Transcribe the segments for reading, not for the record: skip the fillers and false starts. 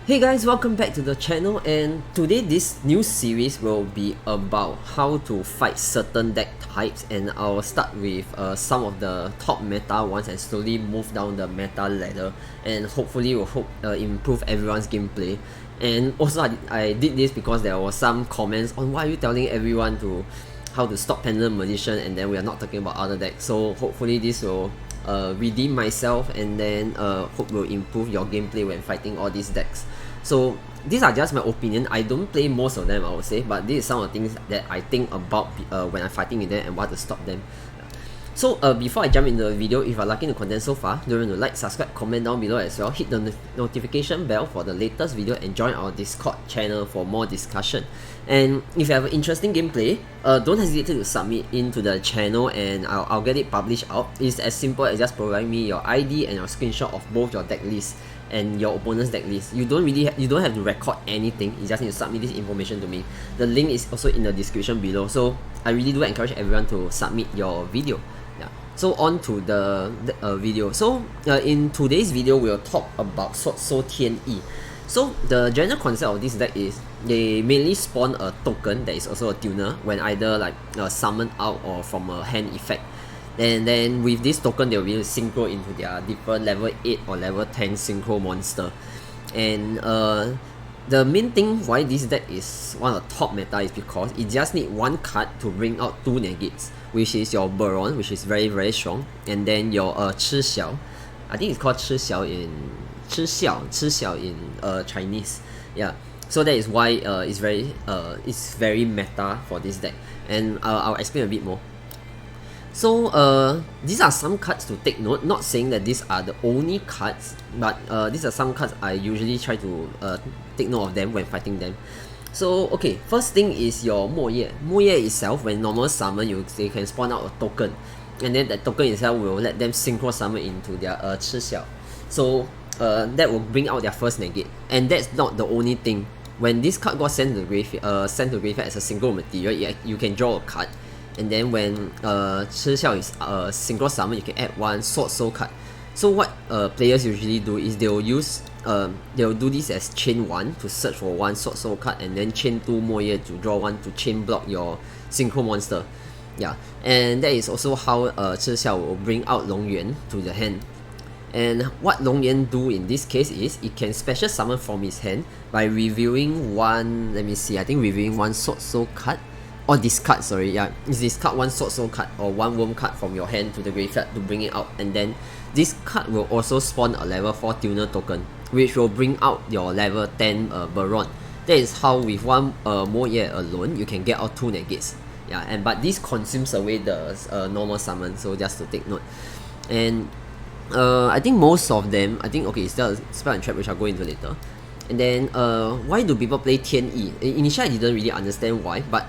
Hey guys, welcome back to the channel, and today this new series will be about how to fight certain deck types, and I'll start with some of the top meta ones and slowly move down the meta ladder, and hopefully will improve everyone's gameplay. And also I did this because there was some comments on why are you telling everyone to how to stop Pendulum Magician and then we are not talking about other decks. So hopefully this will redeem myself, and then hope will improve your gameplay when fighting all these decks. So these are just my opinion. I don't play most of them, I would say, but this is some of the things that I think about when I'm fighting with them and what to stop them. So before I jump into the video, if you're liking the content so far, don't forget to like, subscribe, comment down below as well. Hit the notification bell for the latest video and join our Discord channel for more discussion. And if you have an interesting gameplay, don't hesitate to submit into the channel and I'll get it published out. It's as simple as just providing me your ID and your screenshot of both your deck lists and your opponent's deck list. You don't have to record anything. You just need to submit this information to me. The link is also in the description below. So I really do encourage everyone to submit your video. So on to the video. So in today's video, we'll talk about Swordsoul Tenyi. So the general concept of this deck is they mainly spawn a token that is also a tuner when either like summoned out or from a hand effect. And then with this token, they'll be able to synchro into their different level 8 or level 10 synchro monster. And the main thing why this deck is one of the top meta is because it just need one card to bring out 2 negates, which is your Baron, which is very very strong, and then your Chi Xiao. I think it's called Chi Xiao in Chinese. Yeah. So that is why it's very meta for this deck, and I'll explain a bit more. So these are some cards to take note. Not saying that these are the only cards, but these are some cards I usually try to take note of them when fighting them. So okay, first thing is your Mo Ye. Mo Ye itself, when normal summon, they can spawn out a token, and then that token itself will let them synchro summon into their Chi Xiao. So that will bring out their first negate, and that's not the only thing. When this card got sent to the graveyard as a single material, you can draw a card. And then when Chi Xiao is synchro summon, you can add one Swordsoul card. So what players usually do is they'll do this as chain 1 to search for one Swordsoul card, and then chain 2 Mo Ye to draw one to chain block your synchro monster. Yeah, and that is also how Chi Xiao will bring out Long Yuan to the hand. And what Long Yuan do in this case is it can special summon from his hand by reviewing one. Let me see. I think reviewing one Swordsoul card. Or discard, sorry, yeah, discard one Swordsoul card or one Worm card from your hand to the graveyard to bring it out, and then this card will also spawn a level 4 tuner token, which will bring out your level 10 Baron. That is how with one Mo Ye alone, you can get out 2 negates. Yeah, but this consumes away the normal summon, so just to take note. And I think most of them, okay, it's still a spell and trap which I'll go into later. And then why do people play Tenyi? Initially I didn't really understand why, but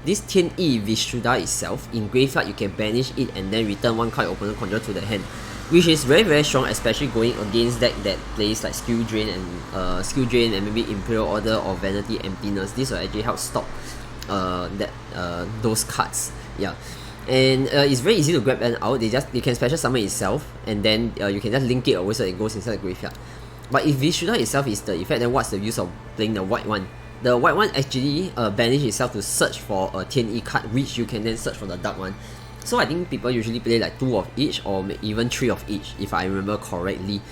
this Tenyi Vishuddha itself, in graveyard you can banish it and then return one card your opponent control to the hand, which is very very strong, especially going against deck that plays like Skill Drain and maybe Imperial Order or Vanity Emptiness. This will actually help stop those cards. Yeah. And it's very easy to grab them out. They can special summon itself, and then you can just link it away so it goes inside the graveyard. But if Vishuddha itself is the effect, then what's the use of playing the white one? The white one actually banish itself to search for a Tenyi card, which you can then search for the dark one. So I think people usually play like 2 of each or even 3 of each, if I remember correctly.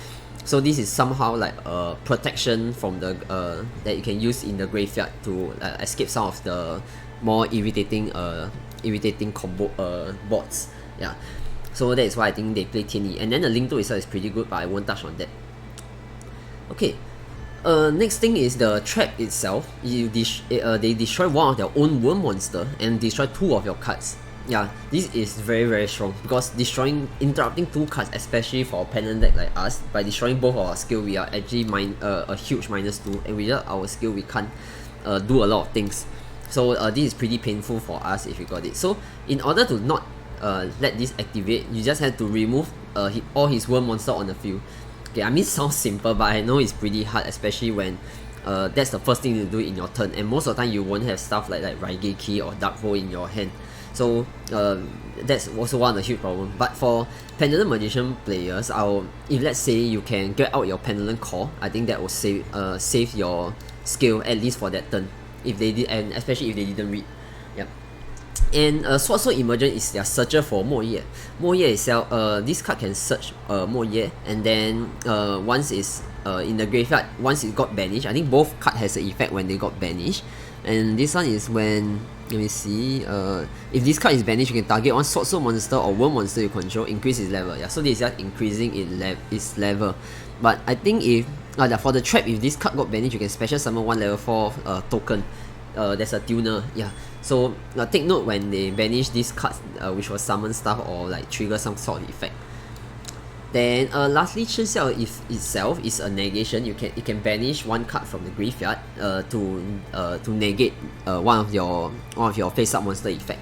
So this is somehow like a protection from the that you can use in the graveyard to escape some of the more irritating combo bots. Yeah. So that is why I think they play Tenyi. And then the Link to itself is pretty good, but I won't touch on that. Okay, next thing is the trap itself. They destroy one of their own worm monster and destroy 2 of your cards. Yeah, this is very very strong because interrupting 2 cards, especially for a pendant deck like us, by destroying both of our skill, we are actually a huge -2, and without our skill we can't do a lot of things. So this is pretty painful for us if we got it. So in order to not let this activate, you just have to remove all his worm monster on the field. Okay, I mean, it sounds simple, but I know it's pretty hard, especially when that's the first thing you do in your turn, and most of the time you won't have stuff like Raigeki or Dark Hole in your hand. So that's also one of the huge problems. But for Pendulum Magician players, if let's say you can get out your Pendulum Core, I think that will save your skill at least for that turn. If they did, and especially if they didn't read. Yep. And Swordsoul Emergent is their searcher for Mo Ye. Mo Ye itself, this card can search Mo Ye, and then once it's in the graveyard, once it got banished, I think both card has an effect when they got banished. And this one is when, let me see, if this card is banished, you can target one Swordsoul monster or worm monster you control, increase its level. Yeah, so this is just increasing its level. But I think if, for the trap, if this card got banished, you can special summon one level 4 token. There's a tuner, yeah. So take note when they banish this card, which was summon stuff or like trigger some sort of effect. Then lastly, Chixiao itself is a negation. It can banish one card from the graveyard to negate one of your face up monster effect.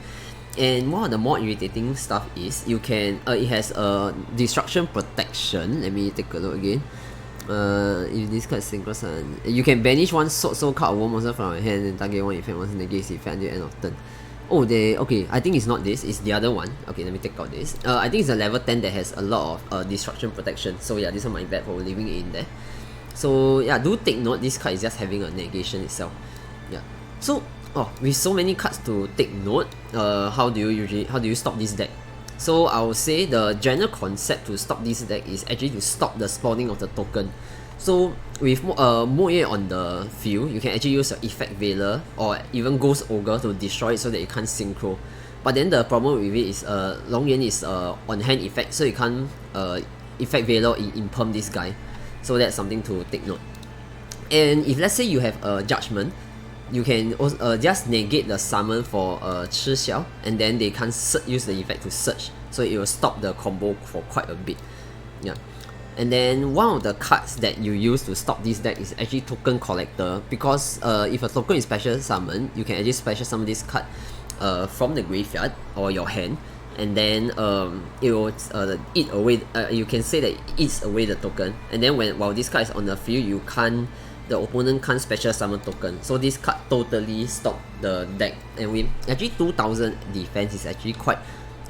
And one of the more irritating stuff is you can it has a destruction protection. Let me take a look again. If this card is synchronous, you can banish one Swordsoul card or one monster from your hand and target one effect once negates effect until the end of turn. Oh, okay, I think it's not this, it's the other one. Okay, let me take out this. I think it's a level 10 that has a lot of destruction protection. So yeah, this one my bad for leaving it in there. So yeah, do take note, this card is just having a negation itself. Yeah. So with so many cards to take note, how do you stop this deck? So I would say the general concept to stop this deck is actually to stop the spawning of the token. So with Mo Ye on the field, you can actually use your Effect Veiler or even Ghost Ogre to destroy it so that you can't synchro. But then the problem with it is Long Yan is on hand effect, so you can't Effect Veiler imperm this guy. So that's something to take note. And if let's say you have a Judgment, you can also, just negate the summon for Chixiao, and then they can't use the effect to search, so it will stop the combo for quite a bit. Yeah. And then one of the cards that you use to stop this deck is actually Token Collector, because if a token is special summon, you can actually special summon this card from the graveyard or your hand, and then it will eat away. You can say that it eats away the token, and then while this card is on the field, the opponent can't special summon token. So this card totally stopped the deck, and with actually 2000 defense is actually quite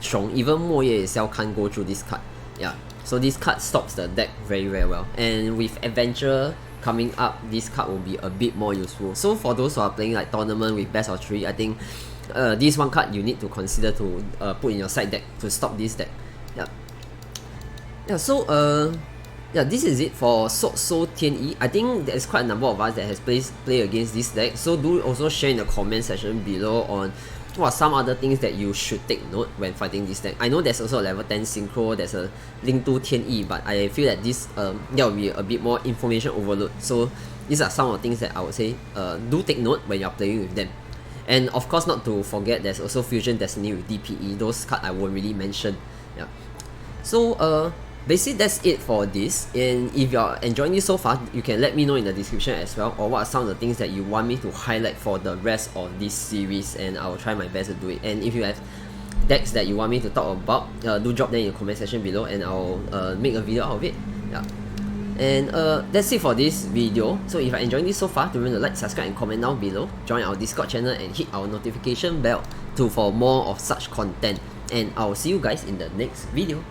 strong. Even Mo Ye itself can't go through this card. Yeah. So this card stops the deck very well. And with Adventure coming up, this card will be a bit more useful. So for those who are playing like tournament with best of 3, I think this one card you need to consider to put in your side deck to stop this deck. Yeah. So yeah, this is it for Swordsoul Tenyi. I think there's quite a number of us that has play against this deck. So do also share in the comment section below on what are some other things that you should take note when fighting this deck. I know there's also a level 10 synchro, there's a link to Tenyi, but I feel that this there will be a bit more information overload. So these are some of the things that I would say do take note when you're playing with them. And of course, not to forget, there's also Fusion Destiny with DPE. Those cards I won't really mention. Yeah. So basically that's it for this, and if you're enjoying this so far, you can let me know in the description as well, or what are some of the things that you want me to highlight for the rest of this series, and I'll try my best to do it. And if you have decks that you want me to talk about, do drop them in the comment section below, and I'll make a video out of it. Yeah. And that's it for this video. So if you're enjoying this so far, remember to like, subscribe and comment down below, join our Discord channel and hit our notification bell for more of such content, and I'll see you guys in the next video.